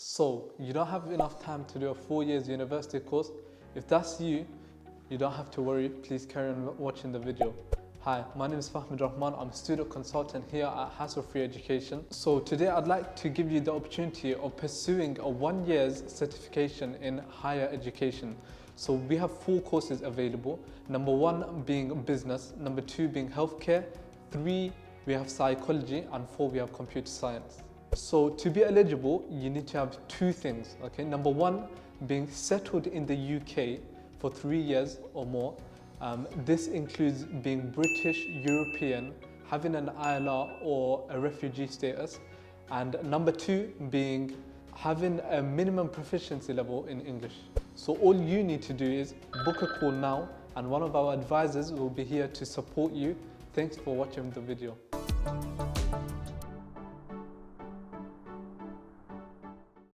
So, you don't have enough time to do a 4 years university course? If that's you, you don't have to worry, please carry on watching the video. Hi, my name is Fahmid Rahman. I'm a student consultant here at Hassle-Free Education. So today I'd like to give you the opportunity of pursuing a 1 year's certification in higher education. So we have 4 courses available. Number 1 being business, number 2 being healthcare, 3 we have psychology, and 4 we have computer science. So to be eligible, you need to have 2 things, okay? Number 1 being settled in the UK for 3 years or more. This includes being British, European, having an ILR or a refugee status, and number 2 being having a minimum proficiency level in English. So all you need to do is book a call now, and one of our advisors will be here to support you. Thanks for watching the video.